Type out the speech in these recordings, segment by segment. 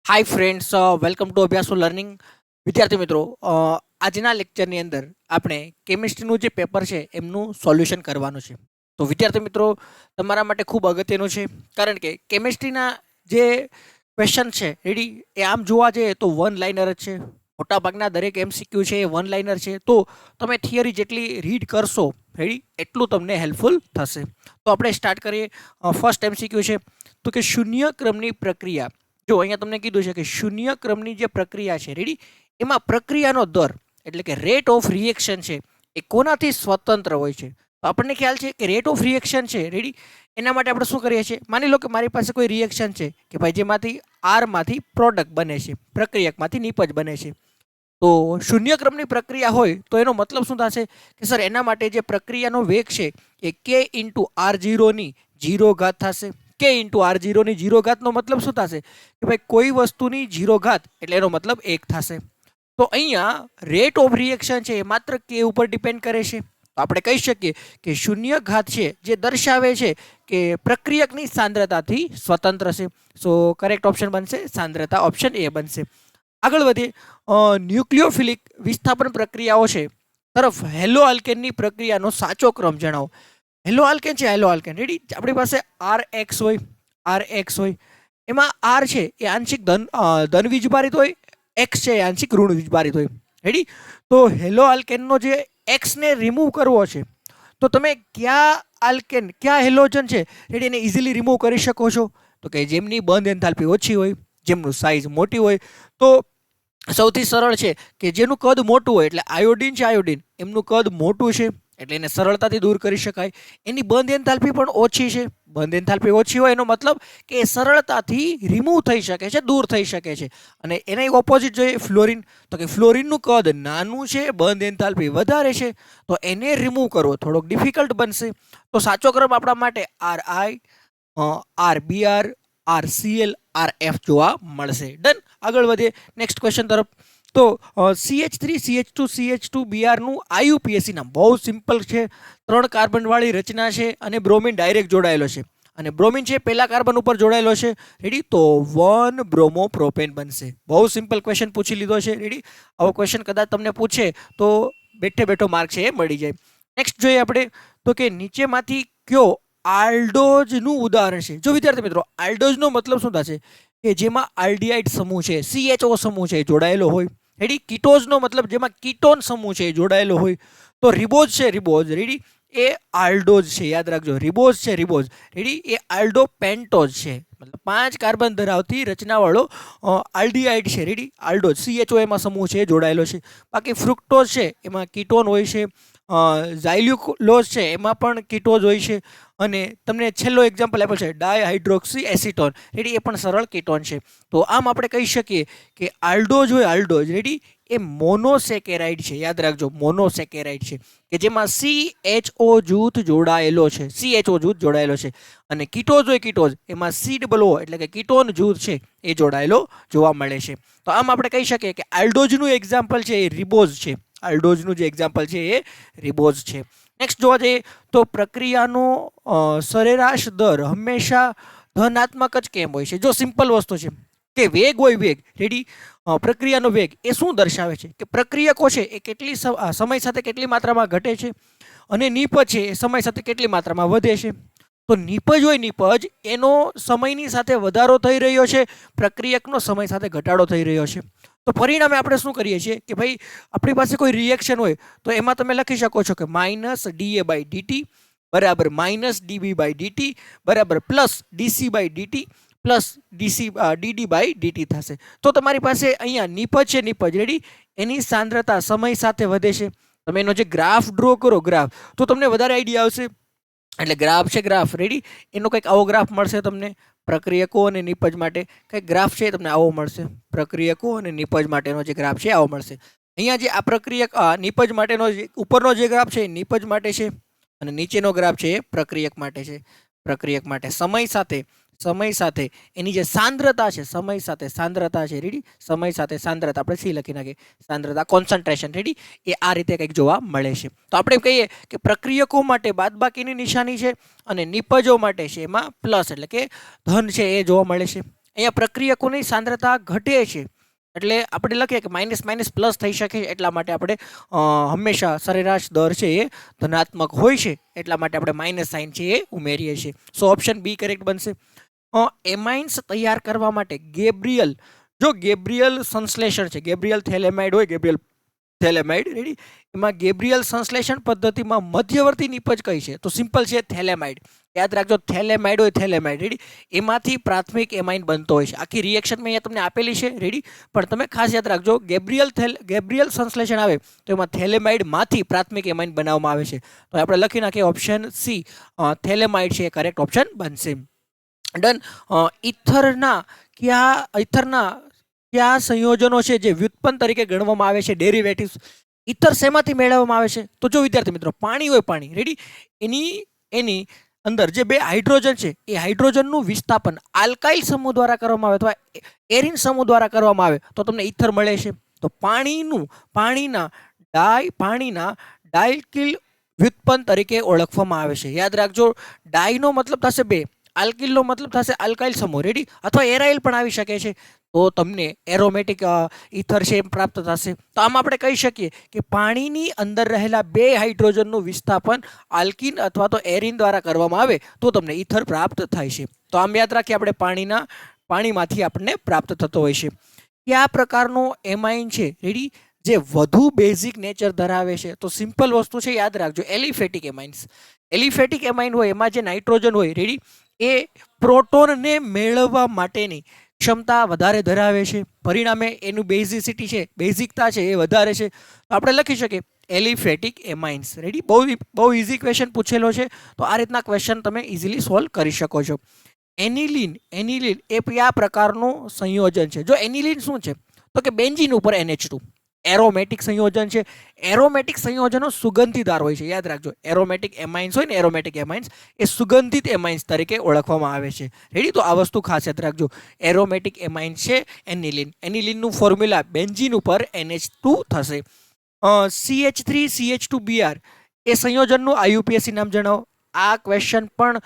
Hi friends, welcome to અભ્યાસો learning. વિદ્યાર્થી મિત્રો, આજના લેક્ચરની અંદર આપણે કેમિસ્ટ્રીનું જે પેપર છે એમનું સોલ્યુશન કરવાનું છે. તો વિદ્યાર્થી મિત્રો, તમારા માટે ખૂબ અગત્યનું છે, કારણ કે કેમિસ્ટ્રીના જે ક્વેશ્ચન છે રેડી, એ આમ જોવા જઈએ તો વન લાઇનર જ છે. મોટાભાગના દરેક એમસીક્યુ છે એ વન લાઇનર છે. તો તમે થિયરી જેટલી રીડ કરશો રેડી, એટલું તમને હેલ્પફુલ થશે. તો આપણે સ્ટાર્ટ કરીએ. ફર્સ્ટ એમસીક્યુ છે તો કે શૂન્ય ક્રમની પ્રક્રિયા. જો અહીંયા તમને કીધું છે કે શૂન્ય ક્રમની જે પ્રક્રિયા છે રેડી, એમાં પ્રક્રિયાનો દર એટલે કે રેટ ઓફ રિએક્શન છે એ કોનાથી સ્વતંત્ર હોય છે. તો આપણને ખ્યાલ છે કે રેટ ઓફ રિએક્શન છે રેડી, એના માટે આપણે શું કરીએ છીએ. માની લો કે મારી પાસે કોઈ રિએક્શન છે કે ભાઈ જેમાંથી આરમાંથી પ્રોડક્ટ બને છે, પ્રક્રિયકમાંથી નિપજ બને છે. તો શૂન્ય ક્રમની પ્રક્રિયા હોય તો એનો મતલબ શું થશે કે સર એના માટે જે પ્રક્રિયાનો વેગ છે એ કે ઇન્ટુ આર ઝીરોની જીરો ઘાત થશે. કે ઇન્ટુ આર ઝીરોની જીરો ઘાતનો મતલબ શું થશે કે ભાઈ કોઈ વસ્તુની જીરો ઘાત એટલે એનો મતલબ 1 થશે. તો અહીંયા રેટ ઓફ રિએક્શન છે એ માત્ર કે ઉપર ડિપેન્ડ કરે છે. તો આપણે કહી શકીએ કે શૂન્ય ઘાત છે જે દર્શાવે છે કે પ્રક્રિયકની સાંદ્રતાથી સ્વતંત્ર છે. સો કરેક્ટ ઓપ્શન બનશે સાંદ્રતા, ઓપ્શન એ બનશે. આગળ વધીએ. ન્યુક્લિયોફિલિક વિસ્થાપન પ્રક્રિયાઓ છે તરફ હેલો આલ્કેનની પ્રક્રિયાનો સાચો ક્રમ જણાવો. હેલો આલ્કેન છે, હેલો આલ્કેન રેડી, આપણી પાસે આર એક્સ હોય, આર એક્સ હોય, એમાં આર છે એ આંશિક ધન વીજભારિત હોય, એક્સ છે એ આંશિક ઋણ વીજભારિત હોય રેડી. તો હેલો આલ્કેનનો જે એક્સને રિમૂવ કરવો છે તો તમે કયા હેલોજન છે રેડી એને ઇઝીલી રિમૂવ કરી શકો છો. તો કે જેમની બંધ એન્થાલ્પી ઓછી હોય, જેમનું સાઇઝ મોટી હોય. તો સૌથી સરળ છે કે જેનું કદ મોટું હોય, એટલે આયોડિન છે, આયોડિન એમનું કદ મોટું છે એટલે એને સરળતાથી દૂર કરી શકાય. એની બંધ એન્થાલ્પી પણ ઓછી છે. બંધ એન્થાલ્પી ઓછી હોય એનો મતલબ કે એ સરળતાથી રિમૂવ થઈ શકે છે, દૂર થઈ શકે છે. અને એના એક ઓપોઝિટ જોઈએ ફ્લોરિન. તો કે ફ્લોરિનનું કદ નાનું છે, બંધ એન્થાલ્પી વધારે છે, તો એને રિમૂવ કરવો થોડોક ડિફિકલ્ટ બનશે. તો સાચો ક્રમ આપણા માટે R I, R B R, R CL, R F જોવા મળશે. ડન. આગળ વધીએ નેક્સ્ટ ક્વેશ્ચન તરફ. તો CH3 CH2 CH2 બીઆરનું આઈયુપીએસી નામ બહુ સિમ્પલ છે. 3 કાર્બનવાળી રચના છે અને બ્રોમિન ડાયરેક્ટ જોડાયેલો છે. અને બ્રોમિન છે પહેલા કાર્બન ઉપર જોડાયેલો છે રેડી, તો 1 બ્રોમો પ્રોપેન બનશે. બહુ સિમ્પલ ક્વેશ્ચન પૂછી લીધો છે રેડી. આવો ક્વેશ્ચન કદાચ તમને પૂછે તો બેઠે બેઠો માર્ક છે એ મળી જાય. નેક્સ્ટ જોઈએ આપણે. તો કે નીચેમાંથી કયો આલ્ડોઝનું ઉદાહરણ છે. જો વિદ્યાર્થી મિત્રો, આલ્ડોઝનો મતલબ શું થશે કે જેમાં આલ્ડિહાઇડ સમૂહ છે, CHO સમૂહ છે જોડાયેલો હોય રેડી. કીટોઝનો મતલબ જેમાં કીટોન સમૂહ છે જોડાયેલો હોય. તો રિબોઝ છે, રિબોઝ રેડી, એ આલ્ડોઝ છે, યાદ રાખજો. રિબોઝ છે, રિબોઝ રેડી, એ આલ્ડો પેન્ટોઝ છે. મતલબ 5 કાર્બન ધરાવતી રચનાવાળો આલ્ડિહાઇડ છે રેડી, આલ્ડોઝ. CHO એમાં સમૂહ છે જોડાયેલો છે. બાકી ફ્રુક્ટોઝ છે એમાં કીટોન હોય છે. ઝાઇલ્યુલોઝ છે એમાં પણ કીટોઝ હોય છે. અને તમને છેલ્લો એક્ઝામ્પલ આપ્યો છે ડાયહાઇડ્રોક્સી એસિટોન રેડી, એ પણ સરળ કીટોન છે. તો આમ આપણે કહી શકીએ કે આલ્ડોઝ હોય, આલ્ડોઝ રેડી, એ મોનોસેકેરાઇડ છે. યાદ રાખજો, મોનોસેકેરાઇડ છે કે જેમાં CHO જૂથ જોડાયેલો છે, CHO જૂથ જોડાયેલો છે. અને કીટોઝ હોય, કીટોઝ એમાં C=O એટલે કે કીટોન જૂથ છે એ જોડાયેલો જોવા મળે છે. તો આમ આપણે કહી શકીએ કે આલ્ડોઝનું એક્ઝામ્પલ છે એ રિબોઝ છે. આલ્ડોઝનું જે એક્ઝામ્પલ છે એ રિબોઝ છે. નેક્સ્ટ જોવા જઈએ તો પ્રક્રિયાનો સરેરાશ દર હંમેશા ધનાત્મક જ કેમ હોય છે. જો સિમ્પલ વસ્તુ છે કે વેગ હોય, વેગ રેડી, પ્રક્રિયાનો વેગ એ શું દર્શાવે છે કે પ્રક્રિયકો છે એ કેટલી સમય સાથે કેટલી માત્રામાં ઘટે છે, અને નીપજ છે એ સમય સાથે કેટલી માત્રામાં વધે છે. તો નીપજ હોય, નીપજ એનો સમયની સાથે વધારો થઈ રહ્યો છે, પ્રક્રિયકનો સમય સાથે ઘટાડો થઈ રહ્યો છે. તો પરિણામે આપણે શું કરીએ છીએ કે ભાઈ આપણી પાસે કોઈ રિએક્શન હોય તો એમાં તમે લખી શકો છો કે -dA/dt બરાબર -dB/dt બરાબર +dC/dt પ્લસ dd/dt થશે. તો તમારી પાસે અહીંયા નીપજ છે, નીપજ રેડી, એની સાંદ્રતા સમય સાથે વધે છે. તમે એનો જે ગ્રાફ ડ્રો કરો, ગ્રાફ, તો તમને વધારે આઈડિયા આવશે. એટલે ગ્રાફ છે, ગ્રાફ રેડી, એનો કંઈક આવો ગ્રાફ મળશે તમને. પ્રક્રિયકો અને નિપજ માટે કંઈક ગ્રાફ છે તમને આવો મળશે. પ્રક્રિયકો અને નિપજ માટેનો જે ગ્રાફ છે આવો મળશે. અહીંયા જે આ પ્રક્રિયક નિપજ માટેનો જે ઉપરનો જે ગ્રાફ છે એ નિપજ માટે છે, અને નીચેનો ગ્રાફ છે એ પ્રક્રિયક માટે છે. પ્રક્રિયક માટે સમય સાથે એની જે સાંદ્રતા છે, સમય સાથે સાંદ્રતા છે રેડી, સમય સાથે સાંદ્રતા આપણે સી લખી નાખીએ, સાંદ્રતા કોન્સન્ટ્રેશન રેડી, એ આ રીતે કંઈક જોવા મળે છે. તો આપણે કહીએ કે પ્રક્રિયકો માટે બાદબાકીની નિશાની છે અને નિપજો માટે છે એમાં પ્લસ એટલે કે ધન છે એ જોવા મળે છે. અહીંયા પ્રક્રિયકોની સાંદ્રતા ઘટે છે એટલે આપણે લખીએ કે માઇનસ માઇનસ પ્લસ થઈ શકે એટલા માટે આપણે હંમેશા સરેરાશ દર છે એ ધનાત્મક હોય છે એટલા માટે આપણે માઇનસ સાઇન છે એ ઉમેરીએ છીએ. સો ઓપ્શન બી કરેક્ટ બનશે. એમાઇન્સ તૈયાર કરવા માટે ગેબ્રિયલ સંશ્લેષણ છે, ગેબ્રિયલ થેલેમાઇડ હોય, ગેબ્રિયલ થેલેમાઇડ રેડી, એમાં ગેબ્રિયલ સંશ્લેષણ પદ્ધતિમાં મધ્યવર્તી નિપજ કઈ છે? તો સિમ્પલ છે થેલેમાઇડ. યાદ રાખજો, થેલેમાઇડ હોય, થેલેમાઇડ રેડી, એમાંથી પ્રાથમિક એમાઇન બનતો હોય છે. આખી રિએક્શન મેં અહીંયા તમને આપેલી છે રેડી, પણ તમે ખાસ યાદ રાખજો, ગેબ્રિયલ સંશ્લેષણ આવે તો એમાં થેલેમાઇડમાંથી પ્રાથમિક એમાઇન બનાવવામાં આવે છે. તો આપણે લખી નાખીએ ઓપ્શન સી, થેલેમાઇડ છે એ કરેક્ટ ઓપ્શન બનશે. ડન. ઇથરના કયા સંયોજનો છે જે વ્યુત્પન્ન તરીકે ગણવામાં આવે છે, ડેરિવેટિવ્સ? ઇથર શેમાંથી મેળવવામાં આવે છે? તો જો વિદ્યાર્થી મિત્રો, પાણી હોય, પાણી રેડી, એની અંદર જે બે હાઇડ્રોજન છે એ હાઇડ્રોજનનું વિસ્થાપન આલ્કાઇલ સમૂહ દ્વારા કરવામાં આવે અથવા એરિન સમૂહ દ્વારા કરવામાં આવે તો તમને ઇથર મળે છે. તો પાણીના ડાયલ્કિલ વ્યુત્પન્ન તરીકે ઓળખવામાં આવે છે. યાદ રાખજો, ડાયનો મતલબ થશે બે, આલ્કિલનો મતલબ થશે આલ્કાઇલ સમૂહ રેડી, અથવા એરાઇલ પણ આવી શકે છે. તો તમને એરોમેટિક ઇથર છે એમ પ્રાપ્ત થશે. તો આમ આપણે કહી શકીએ કે પાણીની અંદર રહેલા બે હાઇડ્રોજનનું વિસ્થાપન આલ્કિન અથવા તો એરિન દ્વારા કરવામાં આવે તો તમને ઇથર પ્રાપ્ત થાય છે. તો આમ યાદ રાખીએ આપણે પાણીમાંથી આપણને પ્રાપ્ત થતો હોય છે. કયા પ્રકારનો એમાઇન છે રેડી જે વધુ બેઝિક નેચર ધરાવે છે? તો સિમ્પલ વસ્તુ છે, યાદ રાખજો, એલિફેટિક એમાઇન્સ. એલિફેટિક એમાઇન હોય એમાં જે નાઇટ્રોજન હોય રેડી, એ પ્રોટોનને મેળવવા માટેની ક્ષમતા વધારે ધરાવે છે, પરિણામે એનું બેઝિસિટી છે, બેઝિકતા છે એ વધારે છે. તો આપણે લખી શકીએ એલિફેટિક એમાઇન્સ રેડી. બહુ ઇઝી ક્વેશ્ચન પૂછેલો છે, તો આ રીતના ક્વેશ્ચન તમે ઇઝીલી સોલ્વ કરી શકો છો. એનિલિન એ કયા પ્રકારનું સંયોજન છે? જો એનિલિન શું છે તો કે બેન્ઝીન ઉપર NH2, એરોમેટિક સંયોજન છે. એરોમેટિક સંયોજનો સુગંધીદાર હોય છે. યાદ રાખજો, એરોમેટિક એમાઇન્સ હોય ને, એરોમેટિક એમાઇન્સ એ સુગંધિત એમાઇન્સ તરીકે ઓળખવામાં આવે છે રેડી. તો આ વસ્તુ ખાસ યાદ રાખજો, એરોમેટિક એમાઇન્સ છે એનિલિનનું ફોર્મ્યુલા બેન્ઝીન ઉપર NH2 થશે. CH3CH2Br એ સંયોજનનું IUPAC નામ જણાવો. આ ક્વેશ્ચન પણ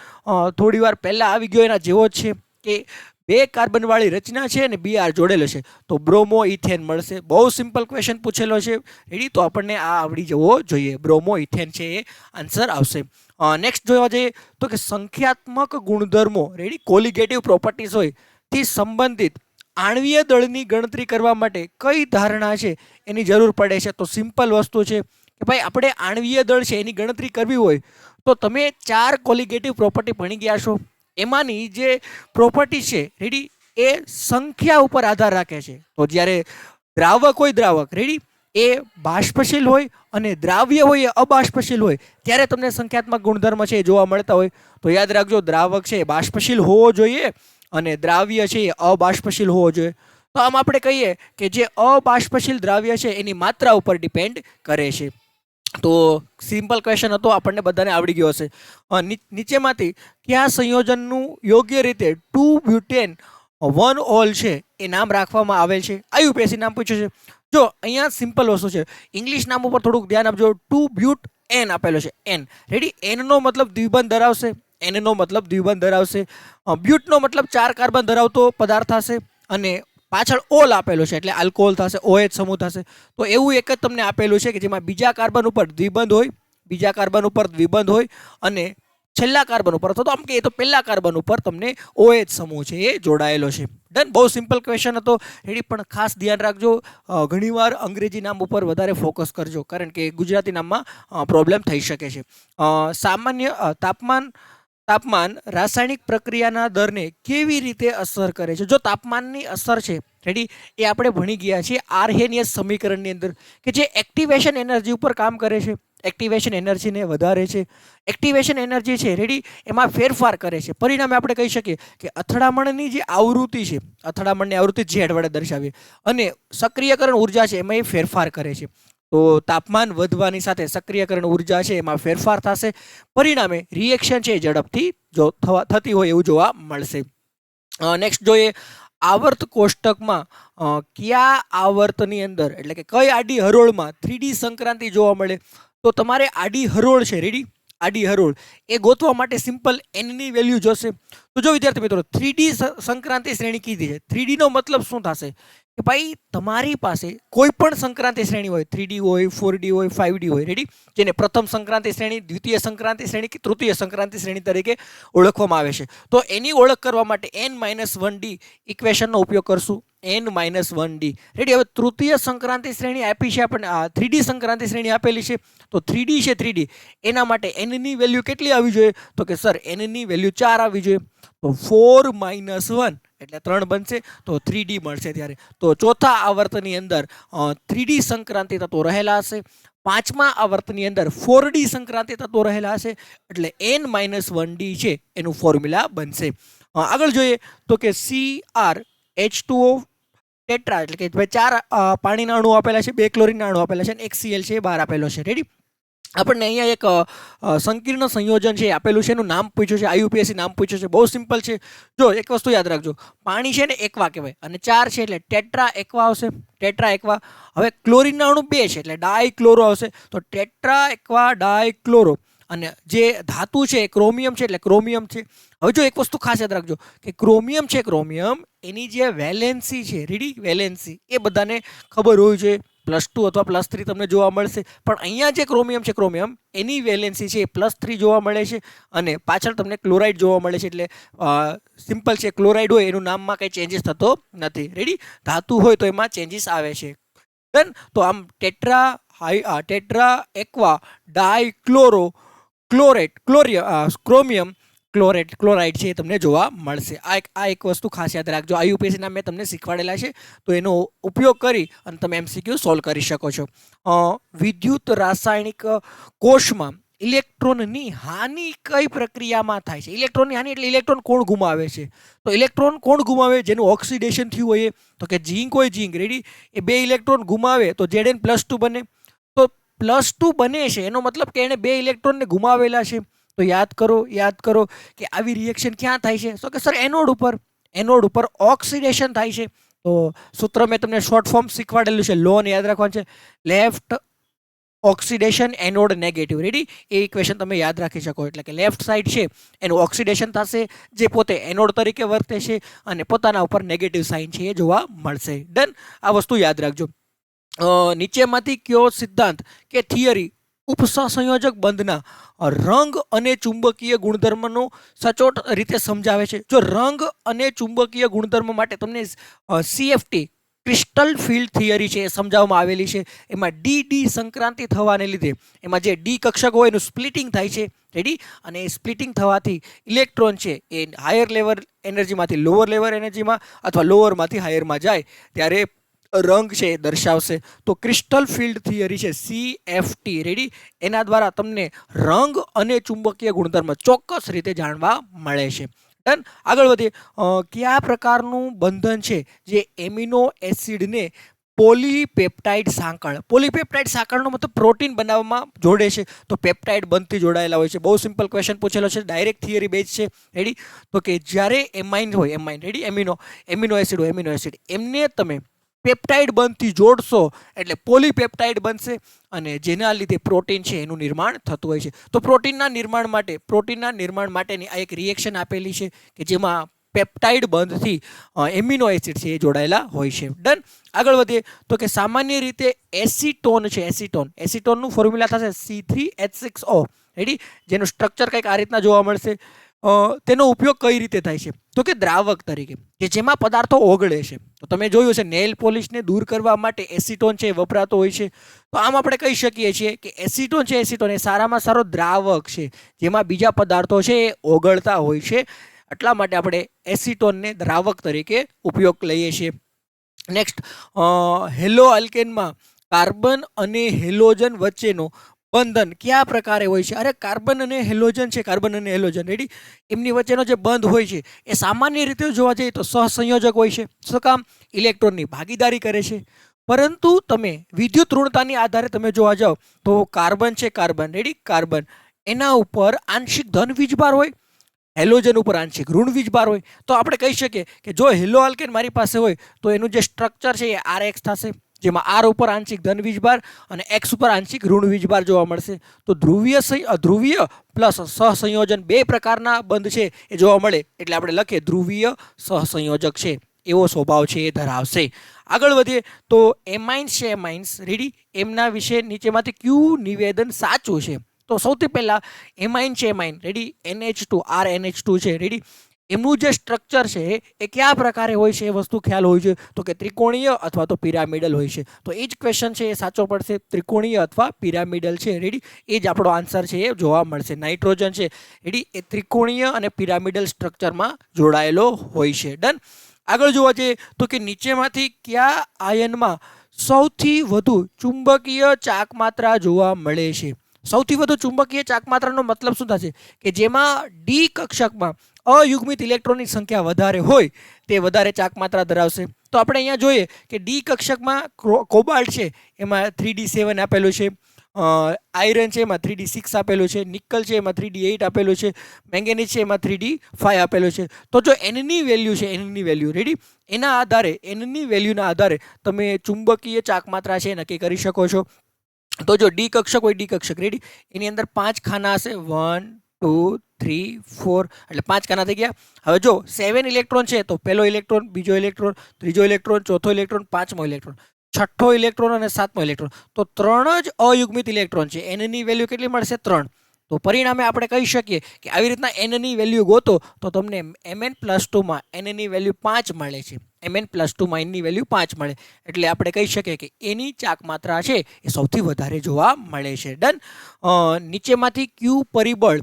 થોડી વાર પહેલા આવી ગયો, એના જેવો જ છે કે બે કાર્બન વાળી રચના છે અને Br જોડેલો છે તો બ્રોમો ઇથેન મળશે. બહુ સિમ્પલ ક્વેશ્ચન પૂછેલો છે રેડી, તો આપણને આ આવડી જવો જોઈએ. બ્રોમો ઇથેન છે એ આન્સર આવશે. નેક્સ્ટ જોવા જઈએ તો કે સંખ્યાત્મક ગુણધર્મો રેડી, કોલિગેટિવ પ્રોપર્ટીઝ હોય થી સંબંધિત આણ્વીય દળની ગણતરી કરવા માટે કઈ ધારણા છે એની જરૂર પડે છે? તો સિમ્પલ વસ્તુ છે કે ભાઈ આપણે આણ્વીય દળ છે એની ગણતરી કરવી હોય તો તમે 4 કોલિગેટિવ પ્રોપર્ટી ભણી ગયા છો. એમાંની જે પ્રોપર્ટી છે રેડી એ સંખ્યા ઉપર આધાર રાખે છે. તો જ્યારે દ્રાવક રેડી એ બાષ્પશીલ હોય અને દ્રાવ્ય હોય એ અબાષ્પશીલ હોય ત્યારે તમને સંખ્યાત્મક ગુણધર્મ છે એ જોવા મળતા હોય. તો યાદ રાખજો, દ્રાવક છે એ બાષ્પશીલ હોવો જોઈએ અને દ્રાવ્ય છે એ અબાષ્પશીલ હોવો જોઈએ. તો આમ આપણે કહીએ કે જે અબાષ્પશીલ દ્રાવ્ય છે એની માત્રા ઉપર ડિપેન્ડ કરે છે. તો સિમ્પલ ક્વેશ્ચન હતો, આપણને બધાને આવડી ગયો હશે. નીચેમાંથી કયા સંયોજનનું યોગ્ય રીતે 2-butane-1-ol છે એ નામ રાખવામાં આવેલ છે? IUPAC નામ પૂછ્યું છે. જો અહીંયા સિમ્પલ વસ્તુ છે, ઇંગ્લિશ નામ ઉપર થોડુંક ધ્યાન આપજો. 2-butane આપેલો છે, N રેડી, N નો મતલબ દ્વિબંધ ધરાવશે, N નો મતલબ દ્વિબંધ ધરાવશે, બ્યુટનો મતલબ 4 કાર્બન ધરાવતો પદાર્થ થશે અને પાછળ ઓલ આપેલું છે એટલે આલ્કોહોલ થશે, OH સમૂહ થશે. તો એવું એક જ તમને આપેલું છે કે જેમાં બીજા કાર્બન ઉપર દ્વિબંધ હોય અને છેલ્લા કાર્બન ઉપર અથવા તો આમ કહીએ તો પહેલા કાર્બન ઉપર તમને OH સમૂહ છે એ જોડાયેલો છે. ડન. બહુ સિમ્પલ ક્વેશ્ચન હતો રેડી, પણ ખાસ ધ્યાન રાખજો, ઘણીવાર અંગ્રેજી નામ ઉપર વધારે ફોકસ કરજો કારણ કે ગુજરાતી નામમાં પ્રોબ્લેમ થઈ શકે છે. સામાન્ય તાપમાન રાસાયણિક પ્રક્રિયાના દરને કેવી રીતે અસર કરે છે? જો તાપમાનની અસર છે રેડી એ આપણે ભણી ગયા છીએ આર્હેનિયસ સમીકરણની અંદર કે જે એક્ટિવેશન એનર્જી ઉપર કામ કરે છે, એક્ટિવેશન એનર્જીને વધારે છે. એક્ટિવેશન એનર્જી છે રેડી એમાં ફેરફાર કરે છે, પરિણામે આપણે કહી શકીએ કે અથડામણની જે આવૃત્તિ છે, અથડામણની આવૃત્તિ Z વડે દર્શાવીએ, અને સક્રિયકરણ ઉર્જા છે એમાં એ ફેરફાર કરે છે. તો તાપમાન વધવાની સાથે સક્રિયકરણ ઉર્જા છે એમાં ફેરફાર થશે, પરિણામે રિએક્શન છે ઝડપથી થતી હોય એવું જોવા મળશે. નેક્સ્ટ જોઈએ, આવર્ત કોષ્ટકમાં કયા આવર્તની અંદર એટલે કે કઈ આડી હરોળમાં 3D સંક્રાંતિ જોવા મળે? તો તમારે આડી હરોળ છે રેડી, આડી હરોળ એ ગોતવા માટે સિમ્પલ N ની વેલ્યુ જોશે. તો જો વિદ્યાર્થી મિત્રો 3D સંક્રાંતિ શ્રેણી કીધી છે. 3D નો મતલબ શું થશે કે ભાઈ તમારી પાસે કોઈ પણ સંક્રાંતિ શ્રેણી હોય, 3D હોય, 4D હોય, 5D હોય, રેડી, જેને પ્રથમ સંક્રાંતિ શ્રેણી, દ્વિતીય સંક્રાંતિ શ્રેણી કે તૃતીય સંક્રાંતિ શ્રેણી તરીકે ઓળખવામાં આવે છે. તો એની ઓળખ કરવા માટે n-1d ઇક્વેશનનો ઉપયોગ કરશું. n-1d, ready. હવે તૃતીય સંક્રાંતિ શ્રેણી આપી છે આપણને, 3D સંક્રાંતિ શ્રેણી આપેલી છે. તો 3D છે 3D, એના માટે n ની વેલ્યુ કેટલી આવી જોઈએ? તો કે સર n ની વેલ્યુ 4 આવી જોઈએ. તો 4 - 1 એટલે 3 બનશે, તો 3D મળશે. ત્યારે તો ચોથા આવર્તની અંદર 3D સંક્રાંતિ તત્વો રહેલા હશે, પાંચમા આવર્તની અંદર 4D સંક્રાંતિ તત્વો રહેલા હશે, એટલે n-1d છે એનું ફોર્મ્યુલા બનશે. આગળ જોઈએ તો કે CrH2O ટેટ્રા, એટલે કે ભાઈ 4 પાણીના અણુ આપેલા છે, 2 ક્લોરીનના અણુ આપેલા છે અને 1 Cl છે એ બહાર આપેલો છે, રેડી. આપણને અહીંયા એક સંકીર્ણ સંયોજન છે આપેલું છે, એનું નામ પૂછ્યું છે, IUPAC નામ પૂછ્યું છે. બહુ સિમ્પલ છે. જો એક વસ્તુ યાદ રાખજો, પાણી છે ને એકવા કહેવાય અને 4 છે એટલે ટેટ્રા એકવા આવશે, ટેટ્રા એકવા. હવે ક્લોરીનના અણુ 2 છે એટલે ડાયક્લોરો આવશે, તો ટેટ્રા એકવા ડાયક્લોરો. અને જે ધાતુ છે ક્રોમિયમ છે એટલે ક્રોમિયમ છે. હવે જો એક વસ્તુ ખાસ યાદ રાખજો કે ક્રોમિયમ છે, ક્રોમિયમ એની જે વેલેન્સી છે, રીડી, વેલેન્સી એ બધાને ખબર હોવી જોઈએ. +2 અથવા +3 તમને જોવા મળશે, પણ અહીંયા જે ક્રોમિયમ છે, ક્રોમિયમ એની વેલેન્સી છે એ +3 જોવા મળે છે અને પાછળ તમને ક્લોરાઇડ જોવા મળે છે. એટલે સિમ્પલ છે, ક્લોરાઇડ હોય એનું નામમાં કંઈ ચેન્જીસ થતો નથી, રેડી. ધાતુ હોય તો એમાં ચેન્જીસ આવે છે. ડન. તો આમ ટેટ્રા એકવા ડાયક્લોરો ક્રોમિયમ ક્લોરાઇડ છે એ તમને જોવા મળશે. આ એક વસ્તુ ખાસ યાદ રાખજો. IUPACના મેં તમને શીખવાડેલા છે, તો એનો ઉપયોગ કરી અને તમે MCQ સોલ્વ કરી શકો છો. વિદ્યુત રાસાયણિક કોષમાં ઇલેક્ટ્રોનની હાનિ કઈ પ્રક્રિયામાં થાય છે? ઇલેક્ટ્રોનની હાનિ એટલે ઇલેક્ટ્રોન કોણ ગુમાવે છે? તો ઇલેક્ટ્રોન કોણ ગુમાવે જેનું ઓક્સિડેશન થયું હોય? તો કે ઝીંક હોય, ઝીંક, રેડી. એ 2 ઇલેક્ટ્રોન ગુમાવે તો Zn+2 બને. તો +2 બને છે એનો મતલબ કે એણે 2 ઇલેક્ટ્રોનને ગુમાવેલા છે. તો યાદ કરો કે આવી રિએક્શન ક્યાં થાય છે? તો કે સર એનોડ ઉપર ઓક્સિડેશન થાય છે. તો સૂત્ર મેં તમને શોર્ટ ફોર્મ શીખવાડેલું છે, લોન યાદ રાખવાનું છે. લેફ્ટ ઓક્સિડેશન, એનોડ નેગેટિવ, રેડી. એ ઇક્વેશન તમે યાદ રાખી શકો. એટલે કે લેફ્ટ સાઈડ છે એનું ઓક્સિડેશન થશે, જે પોતે એનોડ તરીકે વર્તે છે અને પોતાના ઉપર નેગેટિવ સાઇન છે એ જોવા મળશે. ડન. આ વસ્તુ યાદ રાખજો. નીચેમાંથી કયો સિદ્ધાંત કે થિયરી ઉપસંયોજક બંધના રંગ અને ચુંબકીય ગુણધર્મનો સચોટ રીતે સમજાવે છે? જો રંગ અને ચુંબકીય ગુણધર્મ માટે તમને CFT ક્રિસ્ટલ ફિલ્ડ થિયરી છે એ સમજાવવામાં આવેલી છે. એમાં ડી સંક્રાંતિ થવાને લીધે એમાં જે ડી કક્ષક હોય એનું સ્પ્લિટિંગ થાય છે, રેડી. અને એ સ્પ્લિટિંગ થવાથી ઇલેક્ટ્રોન છે એ હાયર લેવલ એનર્જીમાંથી લોઅર લેવલ એનર્જીમાં અથવા લોઅરમાંથી હાયરમાં જાય ત્યારે રંગ છે એ દર્શાવશે. તો ક્રિસ્ટલ ફિલ્ડ થિયરી છે CFT, રેડી. એના દ્વારા તમને રંગ અને ચુંબકીય ગુણધર્મ ચોક્કસ રીતે જાણવા મળે છે. ડન. આગળ વધીએ. કયા પ્રકારનું બંધન છે જે એમિનો એસિડને પોલીપેપ્ટાઇડ સાંકળ? પોલીપેપ્ટાઇડ સાંકળનો મતલબ પ્રોટીન બનાવવામાં જોડે છે, તો પેપ્ટાઇડ બંધથી જોડાયેલા હોય છે. બહુ સિમ્પલ ક્વેશ્ચન પૂછેલો છે, ડાયરેક્ટ થિયરી બેઝ છે, રેડી. તો કે જ્યારે એમાઇન હોય, રેડી, એમિનો એસિડ હોય, એમિનો એસિડ, એમને તમે પેપ્ટાઇડ બંધથી જોડશો એટલે પોલીપેપ્ટાઇડ બનશે અને જેના લીધે પ્રોટીન છે એનું નિર્માણ થતું હોય છે. તો પ્રોટીનના નિર્માણ માટેની આ એક રિએક્શન આપેલી છે કે જેમાં પેપ્ટાઇડ બંધથી એમિનો એસિડ છે એ જોડાયેલા હોય છે. ડન. આગળ વધીએ તો કે સામાન્ય રીતે એસિટોન છે, એસિટોનનું ફોર્મ્યુલા થશે C3H6O, રેડી. જેનું સ્ટ્રક્ચર કંઈક આ રીતના જોવા મળશે. તેનો ઉપયોગ કઈ રીતે થાય છે? તો કે દ્રાવક તરીકે, કે જેમાં પદાર્થો ઓગળે છે. તો તમે જોયું છે નેલ પોલિશને દૂર કરવા માટે એસિટોન છે એ વપરાતો હોય છે. તો આમ આપણે કહી શકીએ છીએ કે એસિટોન એ સારામાં સારો દ્રાવક છે જેમાં બીજા પદાર્થો છે એ ઓગળતા હોય છે. એટલા માટે આપણે એસિટોનને દ્રાવક તરીકે ઉપયોગ લઈએ છીએ. નેક્સ્ટ, હેલો આલ્કેનમાં કાર્બન અને હેલોજન વચ્ચેનો બંધન કયા પ્રકારે હોય છે? અરે કાર્બન અને હેલોજન છે, રેડી. એમની વચ્ચેનો જે બંધ હોય છે એ સામાન્ય રીતે જોવા જઈએ તો સહસંયોજક હોય છે. શું કામ? ઇલેક્ટ્રોનની ભાગીદારી કરે છે. પરંતુ તમે વિદ્યુત ઋણતાની આધારે તમે જોવા જાઓ તો કાર્બન છે, રેડી, કાર્બન, એના ઉપર આંશિક ધન વીજભાર હોય, હેલોજન ઉપર આંશિક ઋણ વીજભાર હોય. તો આપણે કહી શકીએ કે જો હેલો આલ્કેન મારી પાસે હોય તો એનું જે સ્ટ્રક્ચર છે એ RX થશે, જેમાં આર ઉપર આંશિક ધન વીજભાર અને એક્સ ઉપર આંશિક ઋણ વીજભાર જોવા મળશે. તો ધ્રુવીય પ્લસ સહસંયોજન બે પ્રકારના બંધ છે એ જોવા મળે એટલે આપણે લખીએ ધ્રુવીય સહસંયોજક છે એવો સ્વભાવ છે એ ધરાવશે. આગળ વધીએ તો એમાઇન્સ છે, એમાઇન્સ રેડી, એમના વિશે નીચેમાંથી કયું નિવેદન સાચું છે? તો સૌથી પહેલા એમાઇન છે, એમાઇન રેડી, NH2 RNH2 છે રેડી, એમનું જે સ્ટ્રક્ચર છે એ કયા પ્રકારે હોય છે એ વસ્તુ ખ્યાલ હોવી જોઈએ. તો કે ત્રિકોણીય અથવા તો પિરામિડલ હોય છે. તો એ જ ક્વેશ્ચન છે એ સાચો પડશે, ત્રિકોણીય અથવા પિરામિડલ છે રેડી, એ જ આપણો આન્સર છે એ જોવા મળશે. નાઇટ્રોજન છે રેડી, એ ત્રિકોણીય અને પિરામિડલ સ્ટ્રક્ચરમાં જોડાયેલો હોય છે. ડન. આગળ જોવા જઈએ તો કે નીચેમાંથી કયા આયનમાં સૌથી વધુ ચુંબકીય ચાક માત્રા જોવા મળે છે? સૌથી વધુ ચુંબકીય ચાક માત્રાનો મતલબ શું થશે? કે જેમાં ડી કક્ષકમાં અયુગ્મિત ઇલેક્ટ્રોનની સંખ્યા વધારે હોય તે વધારે ચાક માત્રા ધરાવશે. તો આપણે અહીંયા જોઈએ કે ડી કક્ષકમાં કોબાલ્ટ છે એમાં 3D7 આપેલું છે, આયરન છે એમાં 3D6 આપેલું છે, નિકલ છે એમાં 3D8 આપેલું છે, મેંગેનીઝ છે એમાં 3D5 આપેલું છે. તો જો એનની વેલ્યુ છે, એનની વેલ્યુ રેડી, એના આધારે એનની વેલ્યુના આધારે તમે ચુંબકીય ચાક માત્રા છે નક્કી કરી શકો છો. તો જો ડી કક્ષક હોય, ડી કક્ષક રેડી, એની અંદર 5 ખાના હશે, 1 2 3 4 એટલે 5 ખાના થઈ ગયા. હવે જો 7 ઇલેક્ટ્રોન છે તો પહેલો ઇલેક્ટ્રોન, બીજો ઇલેક્ટ્રોન, ત્રીજો ઇલેક્ટ્રોન, ચોથો ઇલેક્ટ્રોન, પાંચમો ઇલેક્ટ્રોન, છઠ્ઠો ઇલેક્ટ્રોન અને સાતમો ઇલેક્ટ્રોન. તો 3 જ અયુગ્મિત ઇલેક્ટ્રોન છે. એનની વેલ્યુ કેટલી મળશે? 3. તો પરિણામે આપણે કહી શકીએ કે આવી રીતના એનની વેલ્યુ ગોતો તો તમને Mn+2 માં એનની વેલ્યુ 5 મળે છે. Mn+2 માં એનની વેલ્યુ 5 મળે એટલે આપણે કહી શકીએ કે એની ચાક માત્રા છે એ સૌથી વધારે જોવા મળે છે. ડન. નીચેમાંથી કયું પરિબળ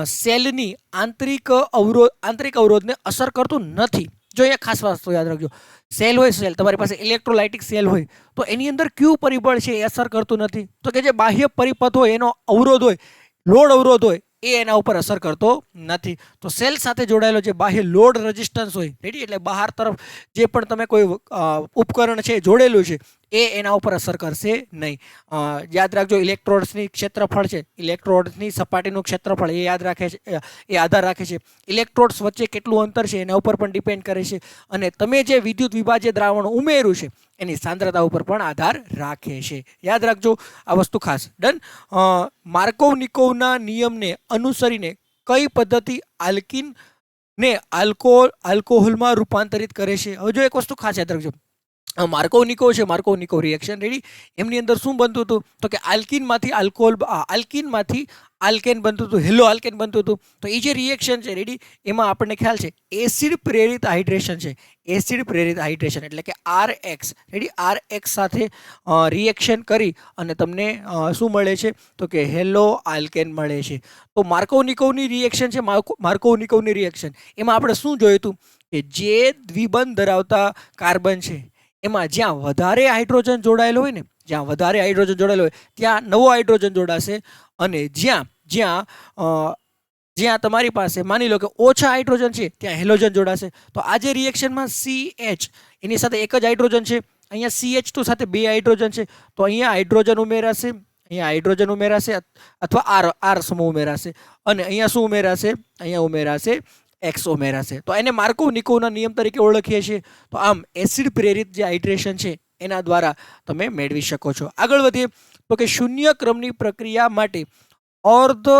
સેલની આંતરિક અવરોધને અસર કરતું નથી? જો અહીંયા ખાસ વસ્તુ યાદ રાખજો, સેલ હોય, સેલ તમારી પાસે ઇલેક્ટ્રોલાઇટિક સેલ હોય તો એની અંદર કયું પરિબળ છે એ અસર કરતું નથી? તો કે જે બાહ્ય પરિપથ હોય એનો અવરોધ હોય, લોડ અવરોધ હોય એ એના ઉપર અસર કરતો નથી. તો સેલ સાથે જોડાયેલો જે બાહ્ય લોડ રેઝિસ્ટન્સ હોય રેડી, એટલે બહાર તરફ જે પણ તમે કોઈ ઉપકરણ છે જોડેલું છે એ એના ઉપર અસર કરશે નહીં. યાદ રાખજો, ઇલેક્ટ્રોડ્સની ક્ષેત્રફળ છે, ઇલેક્ટ્રોડ્સની સપાટીનું ક્ષેત્રફળ એ યાદ રાખે છે, એ આધાર રાખે છે. ઇલેક્ટ્રોડ્સ વચ્ચે કેટલું અંતર છે એના ઉપર પણ ડિપેન્ડ કરે છે. અને તમે જે વિદ્યુત વિભાજ્ય દ્રાવણ ઉમેર્યું છે એની સાંદ્રતા ઉપર પણ આધાર રાખે છે. યાદ રાખજો આ વસ્તુ ખાસ. ડન. માર્કોવ-નિકોવના નિયમને અનુસરીને કઈ પદ્ધતિ આલ્કીનને આલ્કોહોલમાં રૂપાંતરિત કરે છે? હવે જો એક વસ્તુ ખાસ યાદ રાખજો, માર્કોવ-નિકોવ છે, માર્કોવ-નિકોવ રિએક્શન રેડી, એમની અંદર શું બનતું હતું? તો કે આલ્કીનમાંથી આલ્કેન બનતું હતું, હેલો આલ્કેન બનતું હતું. તો એ જે રિએક્શન છે રેડી, એમાં આપણને ખ્યાલ છે એસિડ પ્રેરિત હાઇડ્રેશન છે. એસિડ પ્રેરિત હાઇડ્રેશન એટલે કે RX રેડી, RX સાથે રિએક્શન કરી અને તમને શું મળે છે? તો કે હેલો આલ્કેન મળે છે. તો માર્કોવ-નિકોવની રિએક્શન છે, માર્કોવ-નિકોવની રિએક્શન, એમાં આપણે શું જોયું હતું કે જે દ્વિબંધ ધરાવતા કાર્બન છે એમાં જ્યાં વધારે હાઇડ્રોજન જોડાયેલો હોય ને, જ્યાં વધારે હાઇડ્રોજન જોડાયેલો હોય ત્યાં નવો હાઇડ્રોજન જોડાશે, અને જ્યાં તમારી પાસે માની લો કે ઓછા હાઇડ્રોજન છે ત્યાં હેલોજન જોડાશે. તો આ જે રિએક્શનમાં CH એની સાથે એક જ હાઇડ્રોજન છે, અહીંયા CH2 સાથે 2 હાઇડ્રોજન છે, તો અહીંયા હાઇડ્રોજન ઉમેરાશે, અહીંયા હાઇડ્રોજન ઉમેરાશે અથવા R સમૂહ ઉમેરાશે, અને અહીંયા શું ઉમેરાશે? અહીંયા ઉમેરાશે X ઉમેરાશે. તો એને માર્કોવ-નિકોવના નિયમ તરીકે ઓળખીએ છીએ. તો આમ એસિડ પ્રેરિત જે હાઇડ્રેશન છે એના દ્વારા તમે મેળવી શકો છો. આગળ વધીએ તો કે શૂન્ય ક્રમની પ્રક્રિયા માટે અર્ધ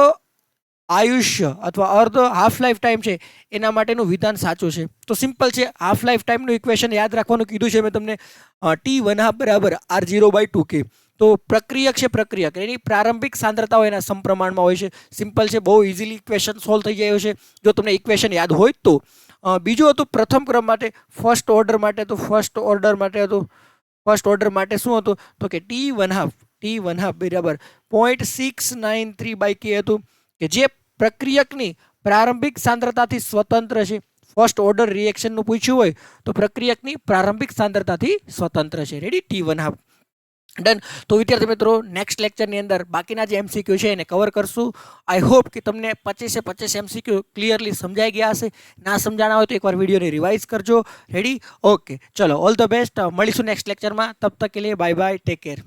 આયુષ્ય અથવા અર્ધ હાફ લાઈફ ટાઈમ છે એના માટેનું વિધાન સાચું છે. તો સિમ્પલ છે, હાફ લાઈફ ટાઈમનું ઇક્વેશન યાદ રાખવાનું કીધું છે મેં તમને, T1/2 R0/2K. તો પ્રક્રિયક છે, પ્રક્રિયક એની પ્રારંભિક સાંદ્રતાઓ એના સમપ્રમાણમાં હોય છે. સિમ્પલ છે, બહુ ઇઝીલી ઇક્વેશન સોલ્વ થઈ જાય છે જો તમને ઇક્વેશન યાદ હોય તો. બીજું હતું પ્રથમ ક્રમ માટે, ફર્સ્ટ ઓર્ડર માટે. તો ફર્સ્ટ ઓર્ડર માટે શું હતું? તો કે T1/2 બરાબર 0.693/K હતું, કે જે પ્રક્રિયકની પ્રારંભિક સાંદ્રતાથી સ્વતંત્ર છે. ફર્સ્ટ ઓર્ડર રિએક્શનનું પૂછ્યું હોય તો પ્રક્રિયકની પ્રારંભિક સાંદ્રતાથી સ્વતંત્ર છે રેડી, T1/2. ડન. તો વિદ્યાર્થી મિત્રો, નેક્સ્ટ લેક્ચરની અંદર બાકીના જે MCQ છે એને કવર કરશું. આઈ હોપ કે તમને 25 MCQ ક્લિયરલી સમજાઈ ગયા હશે. ના સમજાણા હોય તો એકવાર વિડીયોને રિવાઇઝ કરજો. રેડી? ઓકે, ચલો, ઓલ ધ બેસ્ટ. મળીશું નેક્સ્ટ લેક્ચરમાં. તબ તક કે લીએ બાય બાય, ટેક કેર.